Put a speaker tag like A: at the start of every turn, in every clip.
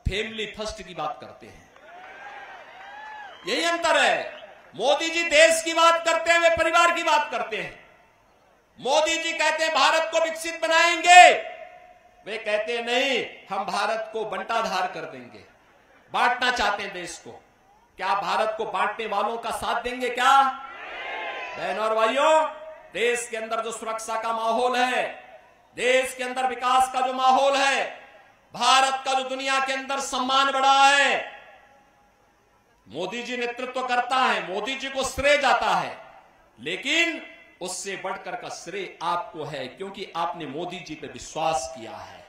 A: Family first की बात करते हैं। यही अंतर है। मोदी जी देश की बात करते हैं, वे परिवार की बात करते हैं। मोदी जी कहते हैं भारत को विकसित बनाएंगे, वे कहते हैं नहीं, हम भारत को बंटाधार कर देंगे, बांटना चाहते हैं देश को। क्या भारत को बांटने वालों का साथ देंगे क्या? बहनों और भाइयों, देश के अंदर जो सुरक्षा का माहौल है, देश के अंदर विकास का जो माहौल है, भारत का जो दुनिया के अंदर सम्मान बढ़ा है, मोदी जी नेतृत्व करता है, मोदी जी को श्रेय जाता है, लेकिन उससे बढ़कर का श्रेय आपको है, क्योंकि आपने मोदी जी पे विश्वास किया है।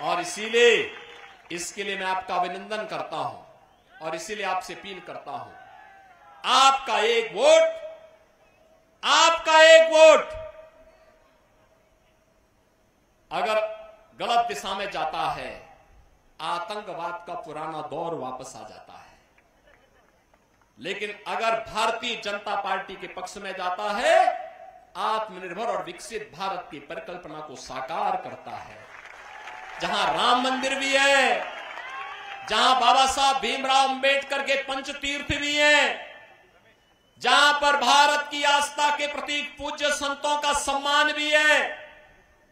A: और इसीलिए इसके लिए मैं आपका अभिनंदन करता हूं और इसीलिए आपसे अपील करता हूं, आपका एक वोट, आपका एक वोट अगर गलत दिशा में जाता है, आतंकवाद का पुराना दौर वापस आ जाता है। लेकिन अगर भारतीय जनता पार्टी के पक्ष में जाता है, आत्मनिर्भर और विकसित भारत की परिकल्पना को साकार करता है। जहां राम मंदिर भी है, जहां बाबा साहब भीमराव अंबेडकर के पंचतीर्थ भी हैं, जहां पर भारत की आस्था के प्रतीक पूज्य संतों का सम्मान भी है,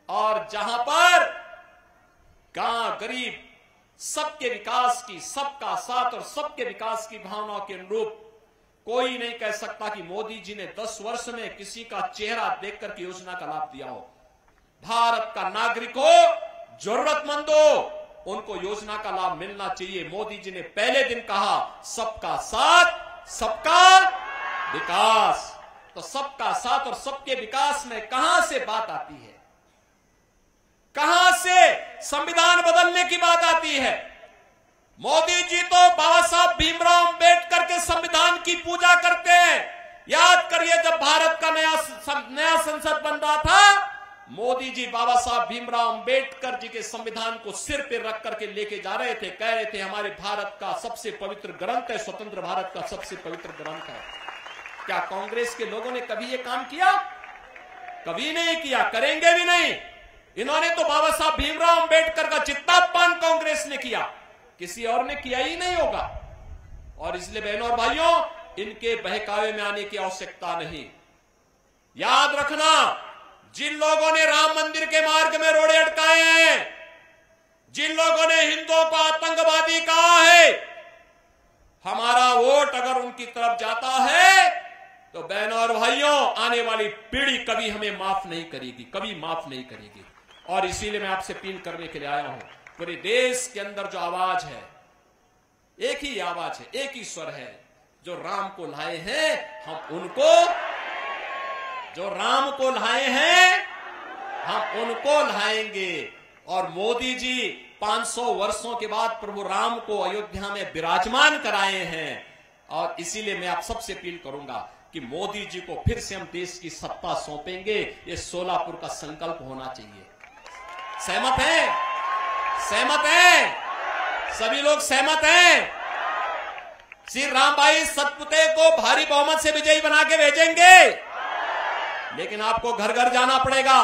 A: और जहां पर गांव गरीब सबके विकास की, सबका साथ और सबके विकास की भावना के अनुरूप कोई नहीं कह सकता कि मोदी जी ने 10 वर्ष में किसी का चेहरा देखकर की योजना का लाभ दिया हो। भारत का नागरिक हो, जरूरतमंद हो, उनको योजना का लाभ मिलना चाहिए। मोदी जी ने पहले दिन कहा सबका साथ सबका विकास। तो सबका साथ और सबके विकास में कहां से बात आती है, कहां से संविधान बदलने की बात आती है? मोदी जी तो बाबा साहब भीमराव अंबेडकर के संविधान की पूजा करते हैं। याद करिए, जब भारत का नया संसद बन रहा था, मोदी जी बाबा साहब भीमराव अंबेडकर जी के संविधान को सिर पे रख करके लेके जा रहे थे, कह रहे थे हमारे भारत का सबसे पवित्र ग्रंथ है, स्वतंत्र भारत का सबसे पवित्र ग्रंथ है। क्या कांग्रेस के लोगों ने कभी ये काम किया? कभी नहीं किया, करेंगे भी नहीं। इन्होंने तो बाबा साहब भीमराव अंबेडकर का जितना अपमान कांग्रेस ने किया, किसी और ने किया ही नहीं होगा। और इसलिए बहनों और भाइयों, इनके बहकावे में आने की आवश्यकता नहीं। याद रखना, जिन लोगों ने राम मंदिर के मार्ग में रोड़े अटकाए हैं, जिन लोगों ने हिंदुओं को आतंकवादी कहा है, हमारा वोट अगर उनकी तरफ जाता है तो बहनों और भाइयों, आने वाली पीढ़ी कभी हमें माफ नहीं करेगी, कभी माफ नहीं करेगी। और इसीलिए मैं आपसे अपील करने के लिए आया हूं, पूरे देश के अंदर जो आवाज है, एक ही आवाज है, एक ही स्वर है। जो राम को लाए हैं हम उनको, जो राम को लाए हैं हम उनको लाएंगे। और मोदी जी 500 वर्षों के बाद प्रभु राम को अयोध्या में विराजमान कराए हैं। और इसीलिए मैं आप सबसे अपील करूंगा कि मोदी जी को फिर से हम देश की सत्ता सौंपेंगे। ये सोलापुर का संकल्प होना चाहिए। सहमत हैं? सहमत हैं? सभी लोग सहमत हैं? श्री राम भाई सतपुते को भारी बहुमत से विजयी बना के भेजेंगे, लेकिन आपको घर घर जाना पड़ेगा,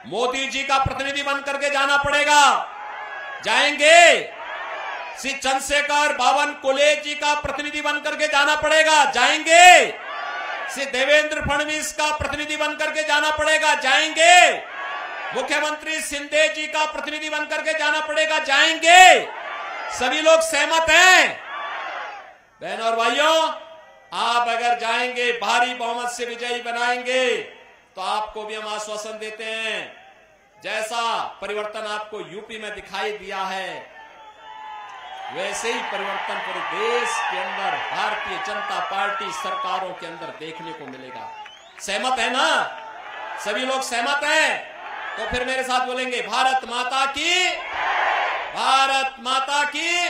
A: मोदी जी का प्रतिनिधि बन करके जाना पड़ेगा। जाएंगे? श्री चंद्रशेखर बावन कोलेज जी का प्रतिनिधि बन करके जाना पड़ेगा। जाएंगे? श्री देवेंद्र फडणवीस का प्रतिनिधि बन करके जाना पड़ेगा। जाएंगे? मुख्यमंत्री शिंदे जी का प्रतिनिधि बन करके जाना पड़ेगा। जाएंगे? सभी लोग सहमत हैं? बहनों और भाइयों, आप अगर जाएंगे, भारी बहुमत से विजयी बनाएंगे, तो आपको भी हम आश्वासन देते हैं, जैसा परिवर्तन आपको यूपी में दिखाई दिया है, वैसे ही परिवर्तन पूरे देश के अंदर भारतीय जनता पार्टी सरकारों के अंदर देखने को मिलेगा। सहमत है ना? सभी लोग सहमत हैं? तो फिर मेरे साथ बोलेंगे, भारत माता की, भारत माता की,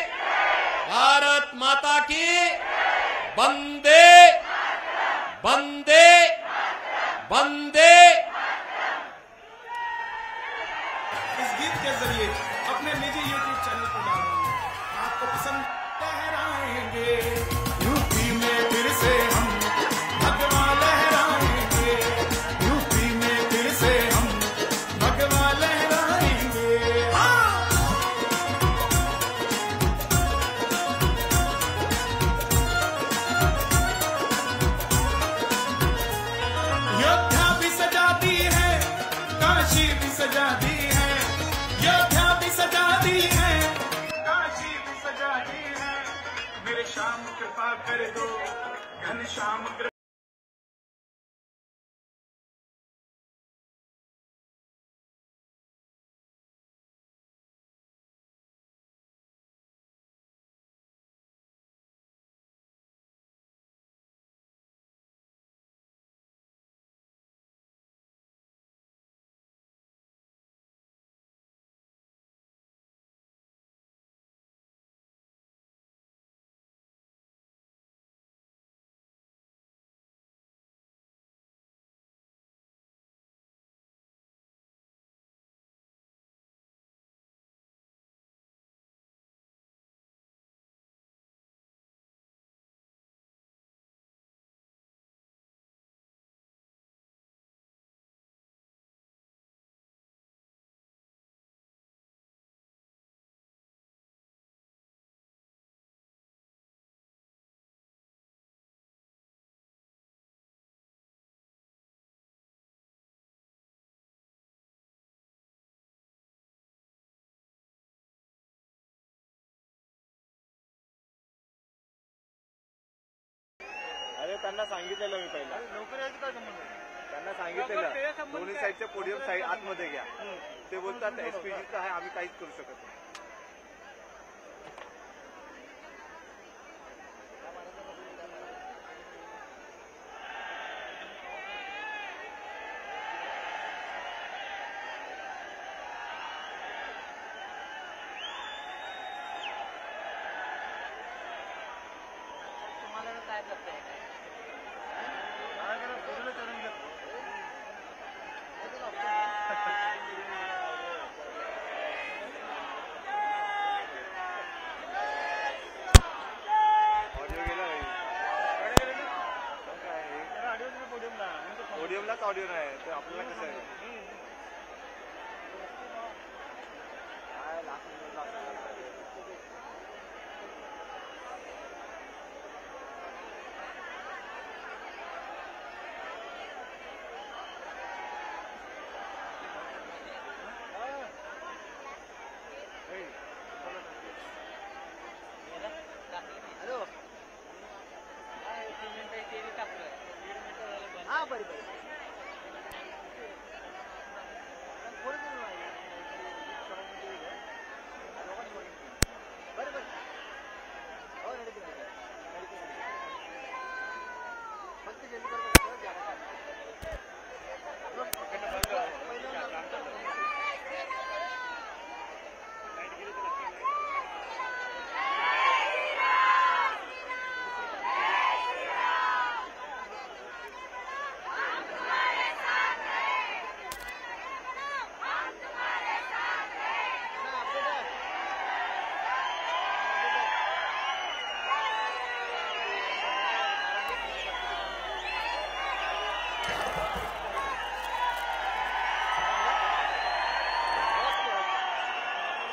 A: भारत माता की, वंदे वंदे वंदे।
B: इस गीत के जरिए अपने निजी YouTube चैनल पर डाल रहे हैं, आपको पसंद लहराएंगे, यूपी में फिर से हम भगवा लहराएंगे, यूपी में फिर से हम भगवा लहराएंगे। हाँ। घनश्याम कृपा कर दो, घनश्याम कृपा।
C: अरे त्यांना सांगितलेलं मी पहिला लवकर यायचं काय संबंध त्यांना सांगितलेलं दोन्ही साईडचे पोडियम साईड आतमध्ये घ्या ते बोलतात एसपीजीचं आहे आम्ही काहीच करू शकत नाही पोडियमलाच ऑडिओ नाही तर आपल्याला कसं आहे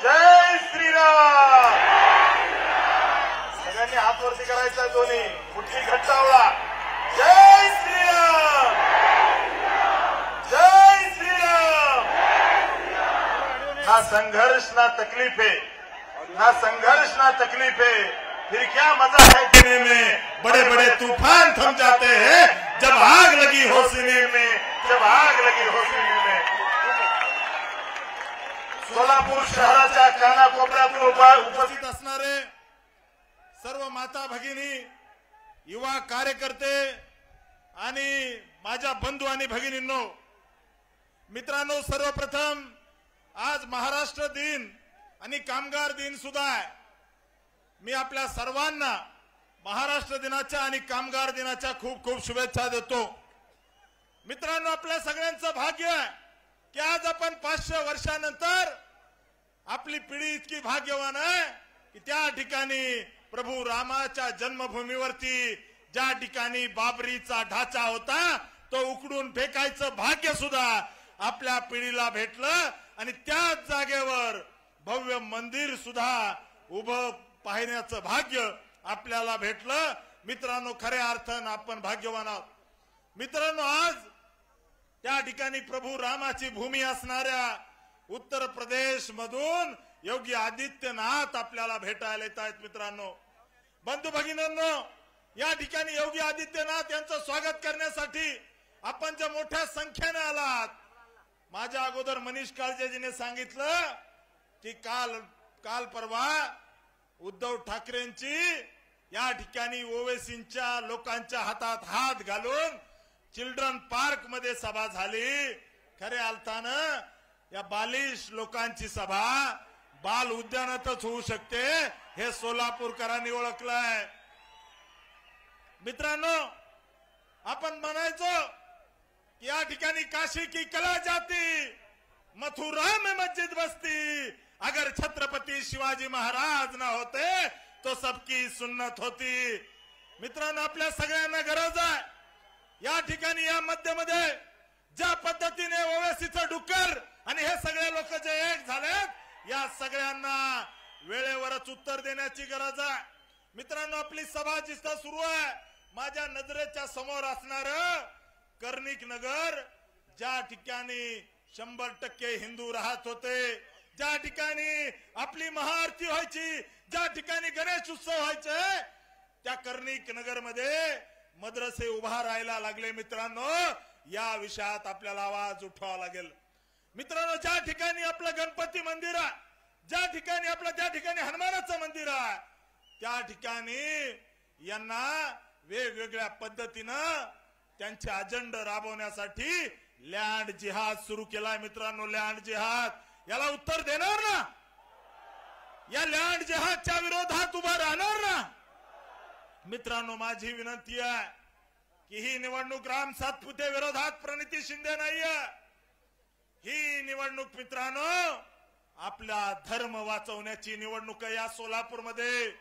C: जय श्रीराम सगळ्यांनी हात वरती करायचा दोन्ही मुठ्ठी घट्ट आवळा जय श्रीराम जय श्रीराम ना संघर्ष ना तकलीफ है ना संघर्ष ना तकलीफ है फिर क्या मजा है जीने में बड़े बड़े तूफान थम जाते हैं जब आग लगी हो सीने में जब आग लगी हो सीने में सोलापूर शहराच्या कानाकोपऱ्यातून उपस्थित असणारे सर्व माता भगिनी युवा कार्यकर्ते आणि माझ्या बंधू आणि भगिनींनो मित्रांनो सर्वप्रथम आज महाराष्ट्र दिन आणि कामगार दिन सुद्धा आहे मी आपल्या सर्वांना महाराष्ट्र दिनाच्या आणि कामगार दिनाच्या खूप खूप शुभेच्छा देतो मित्रांनो आपल्या सगळ्यांचं भाग्य आहे की आज आपण 500 वर्षानंतर आपली पिढी इतकी भाग्यवान आहे की त्या ठिकाणी प्रभू रामाच्या जन्मभूमीवरती ज्या ठिकाणी बाबरीचा ढाचा होता तो उकडून फेकायचं भाग्य सुद्धा आपल्या पिढीला भेटलं आणि त्याच जागेवर भव्य मंदिर सुद्धा उभं पाहण्याचं भाग्य आपल्याला भेटलं मित्रांनो खऱ्या अर्थानं आपण भाग्यवान आहोत मित्रांनो आज त्या ठिकाणी प्रभू रामाची भूमी असणाऱ्या उत्तर प्रदेश मधून योगी आदित्यनाथ आपल्याला भेटायला येत आहेत मित्रांनो बंधू भगिनींनो, या ठिकाणी योगी आदित्यनाथ यांचं स्वागत करण्यासाठी आपण ज्या मोठ्या संख्येने आलात, माझ्या अगोदर मनीष काळजेजीने सांगितलं की काल परवा उद्धव ठाकरेंची या ठिकाणी ओवेसींच्या लोकांच्या हातात हात घालून चिल्ड्रन पार्क मध्ये सभा झाली. खरे अर्थानं या बालिश लोकांची सभा बाल उद्यानातच होऊ शकते, हे सोलापूरकरांनी ओळखलंय. मित्रांनो, आपण म्हणायचो की या ठिकाणी काशी की कला जाती, मथुरा में मस्जिद बसती, अगर छत्रपती शिवाजी महाराज ना होते तो सबकी सुन्नत होती. मित्रांनो, आपल्या सगळ्यांना गरज आहे या ठिकाणी या मध्यमध्ये ज्या पद्धतीने ओवेसीचं डुक्कर आणि हे सगळे लोक जे एक झालेत, या सगळ्यांना वेळेवरच उत्तर देण्याची गरज आहे. मित्रांनो, आपली सभा जिथं सुरू आहे, माझ्या नजरेच्या समोर असणार कर्णिक नगर, ज्या ठिकाणी 100% हिंदू राहत होते, ज्या ठिकाणी आपली महाआरती व्हायची, ज्या ठिकाणी गणेश उत्सव व्हायचे, त्या कर्णिक नगर मध्ये मद्रसे उभा राहायला लागले. मित्रांनो, या विषयात आपल्याला आवाज उठवावा लागेल. मित्रांनो, ज्या ठिकाणी आपलं गणपती मंदिर आहे, ज्या ठिकाणी हनुमानाचं मंदिर आहे, त्या ठिकाणी यांना वेगवेगळ्या पद्धतीनं त्यांचे अजेंडा राबवण्यासाठी लँड जिहाद सुरू केलाय. मित्रांनो, लँड जिहाद याला उत्तर देणार ना? या लँड जिहादच्या विरोधात उभा राहणार ना? मित्रांनो, माझी विनंती आहे की ही निवडणूक राम सातपुते विरोधात प्रणिती शिंदे नाहीये. ही निवडणूक मित्रांनो आपला धर्म वाचवण्याची निवडणूक आहे. या सोलापूरमध्ये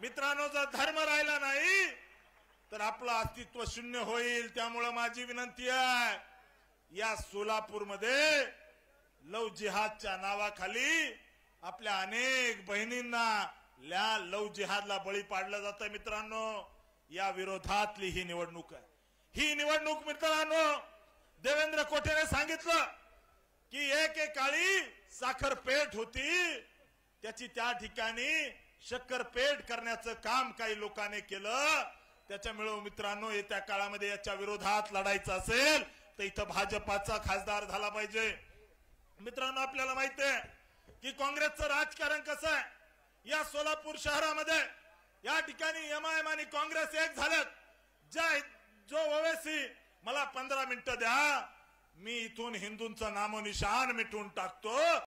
C: मित्रांनो, जर धर्म राहिला नाही तर आपलं अस्तित्व शून्य होईल. त्यामुळे माझी विनंती आहे, या सोलापूरमध्ये लव जिहादच्या नावाखाली आपल्या अनेक बहिणींना लव जिहादला बळी पाडलं जातं. मित्रांनो, या विरोधातली ही निवडणूक आहे. ही निवडणूक मित्रांनो, देवेंद्र कोठेने सांगितलं की एक काळी साखर पेठ होती, त्याची त्या ठिकाणी शक्कर पेठ करण्याचं काम काही लोकांनी केलं. त्याच्यामुळे मित्रांनो, येत्या काळामध्ये याच्या विरोधात लढायचं असेल तर इथं भाजपाचा खासदार झाला पाहिजे. मित्रांनो, आपल्याला माहिती आहे की काँग्रेसचं राजकारण कसं आहे. या सोलापूर शहरामध्ये या ठिकाणी एमआयएम आणि काँग्रेस एक झालेत. जो ओवेसी मला 15 मिनिटं द्या, मी इथून हिंदूंचं नामोनिशान मिटवून टाकतो,